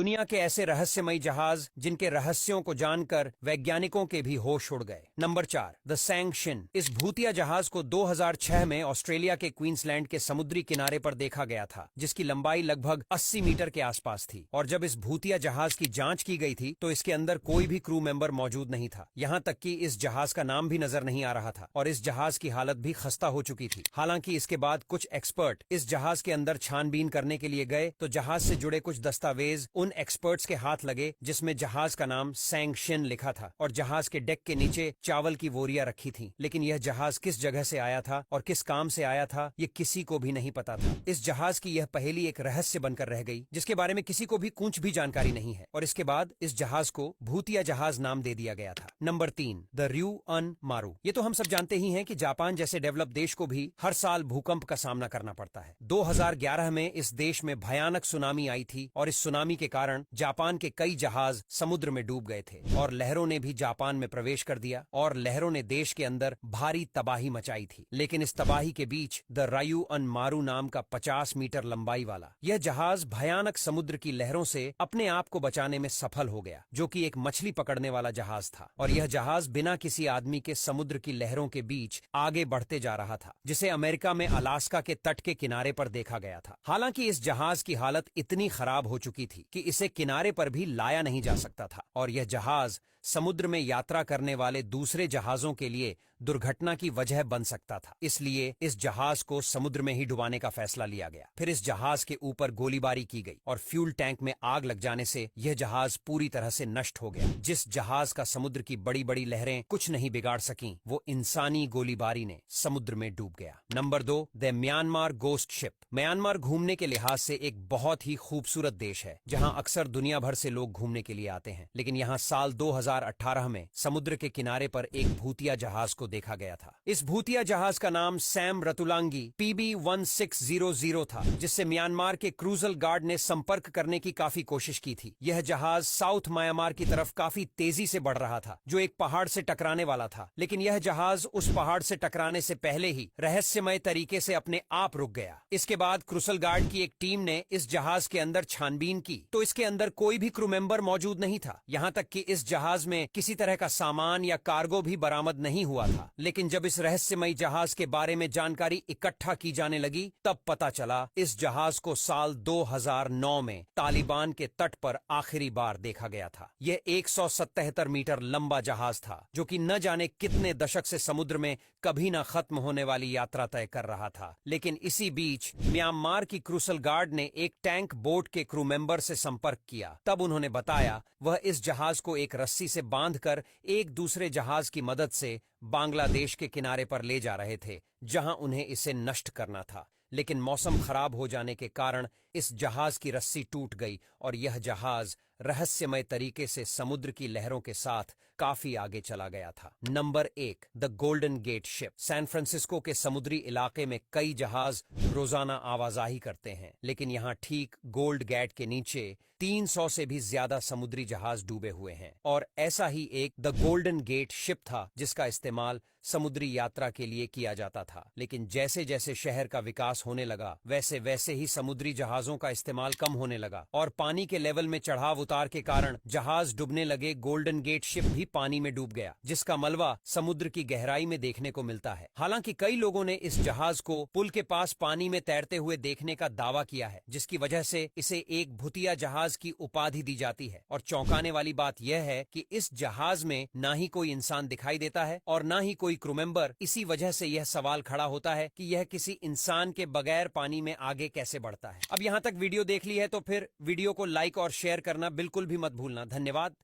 दुनिया के ऐसे रहस्यमयी जहाज जिनके रहस्यों को जानकर वैज्ञानिकों के भी होश उड़ गए। नंबर 4, द सैंगशिन। इस भूतिया जहाज को 2006 में ऑस्ट्रेलिया के क्वींसलैंड के समुद्री किनारे पर देखा गया था, जिसकी लंबाई लगभग 80 मीटर के आसपास थी। और जब इस भूतिया जहाज की जांच की गई थी तो इसके अंदर कोई भी क्रू मेंबर मौजूद नहीं था। यहाँ तक कि इस जहाज का नाम भी नजर नहीं आ रहा था और इस जहाज की हालत भी खस्ता हो चुकी थी। हालांकि इसके बाद कुछ एक्सपर्ट इस जहाज के अंदर छानबीन करने के लिए गए तो जहाज से जुड़े कुछ दस्तावेज उन एक्सपर्ट्स के हाथ लगे जिसमें जहाज का नाम सैंगशिन लिखा था और जहाज के डेक के नीचे चावल की बोरियां रखी थी। लेकिन यह जहाज किस जगह से आया था और किस काम से आया था ये किसी को भी नहीं पता था। इस जहाज की यह पहेली एक रहस्य बनकर रह गई जिसके बारे में किसी को भी कुछ भी जानकारी नहीं है और इसके बाद इस जहाज को भूतिया जहाज नाम दे दिया गया था। Number 3, the ryuan maru। ये तो हम सब जानते ही हैं कि जापान जैसे डेवलप देश को भी हर साल भूकंप का सामना करना पड़ता है। 2011 में इस देश में भयानक सुनामी आई थी और इस सुनामी के कारण जापान के कई जहाज समुद्र में डूब गए थे और लहरों ने भी जापान में प्रवेश कर दिया और लहरों ने देश के अंदर भारी तबाही मचाई थी। लेकिन इस तबाही के बीच द ryuan maru नाम का 50 मीटर लंबाई वाला यह जहाज भयानक समुद्र की लहरों से अपने आप को बचाने में सफल हो गया, जो कि एक मछली पकड़ने वाला जहाज था। और यह जहाज बिना किसी आदमी के समुद्र की लहरों के बीच आगे बढ़ते जा रहा था, जिसे अमेरिका में अलास्का के तट के किनारे पर देखा गया था। हालांकि इस जहाज की हालत इतनी खराब हो चुकी थी कि इसे किनारे पर भी लाया नहीं जा सकता था और यह जहाज समुद्र में यात्रा करने वाले दूसरे जहाजों के लिए दुर्घटना की वजह बन सकता था। इसलिए इस जहाज को समुद्र में ही डुबाने का फैसला लिया गया। फिर इस जहाज के ऊपर गोलीबारी की गई और फ्यूल टैंक में आग लग जाने से यह जहाज पूरी तरह से नष्ट हो गया। जिस जहाज का समुद्र की बड़ी बड़ी लहरें कुछ नहीं बिगाड़ सकीं, वो इंसानी गोलीबारी ने समुद्र में डूब गया। Number 2, the Myanmar ghost ship. Myanmar घूमने के लिहाज से एक बहुत ही खूबसूरत देश है जहां अक्सर दुनिया भर से लोग घूमने के लिए आते हैं। लेकिन यहां साल 2018 में समुद्र के किनारे पर एक भूतिया जहाज को देखा गया था। इस भूतिया जहाज का नाम सैम रतुलांगी PB1600 था, जिससे म्यांमार के क्रूजल गार्ड ने संपर्क करने की काफी कोशिश की थी। यह जहाज साउथ म्यांमार की तरफ काफी तेजी से बढ़ रहा था, जो एक पहाड़ से टकराने वाला था। लेकिन यह जहाज उस पहाड़ से टकराने से पहले ही रहस्यमय तरीके से अपने आप रुक गया। इसके बाद क्रूजल गार्ड की एक टीम ने इस जहाज के अंदर छानबीन की तो इसके अंदर कोई भी क्रू मेंबर मौजूद नहीं था। यहाँ तक कि इस जहाज में किसी तरह का सामान या कार्गो भी बरामद नहीं हुआ था। लेकिन जब इस रहस्यमयी जहाज के बारे में जानकारी इकट्ठा की जाने लगी तब पता चला इस जहाज को साल 2009 में तालिबान के तट पर आखिरी बार देखा गया था। यह 177 मीटर लंबा जहाज था जो कि न जाने कितने दशक से समुद्र में कभी न खत्म होने वाली यात्रा तय कर रहा था। लेकिन इसी बीच म्यांमार की क्रूसल गार्ड ने एक टैंक बोट के क्रू मेंबर से संपर्क किया। तब उन्होंने बताया वह इस जहाज को एक रस्सी से बांधकर एक दूसरे जहाज की मदद से बांग्लादेश के किनारे पर ले जा रहे थे, जहां उन्हें इसे नष्ट करना था। लेकिन मौसम खराब हो जाने के कारण इस जहाज की रस्सी टूट गई और यह जहाज रहस्यमय तरीके से समुद्र की लहरों के साथ काफी आगे चला गया था। Number 1, the Golden Gate ship. San Francisco के समुद्री इलाके में कई जहाज रोजाना आवाजाही करते हैं, लेकिन यहाँ ठीक गोल्ड गेट के नीचे 300 से भी ज्यादा समुद्री जहाज डूबे हुए हैं। और ऐसा ही एक द गोल्डन गेट शिप था जिसका इस्तेमाल समुद्री यात्रा के लिए किया जाता था। लेकिन जैसे जैसे शहर का विकास होने लगा वैसे वैसे ही समुद्री जहाजों का इस्तेमाल कम होने लगा और पानी के लेवल में चढ़ाव उतार के कारण जहाज डूबने लगे। गोल्डन गेट शिप भी पानी में डूब गया, जिसका मलबा समुद्र की गहराई में देखने को मिलता है। हालांकि कई लोगों ने इस जहाज को पुल के पास पानी में तैरते हुए देखने का दावा किया है, जिसकी वजह से इसे एक भूतिया जहाज की उपाधि दी जाती है। और चौंकाने वाली बात यह है कि इस जहाज में ना ही कोई इंसान दिखाई देता है और ना ही कोई क्रू मेंबर। इसी वजह से यह सवाल खड़ा होता है कि यह किसी इंसान के बगैर पानी में आगे कैसे बढ़ता है। अब यहाँ तक वीडियो देख ली है तो फिर वीडियो को लाइक और शेयर करना बिल्कुल भी मत भूलना। धन्यवाद।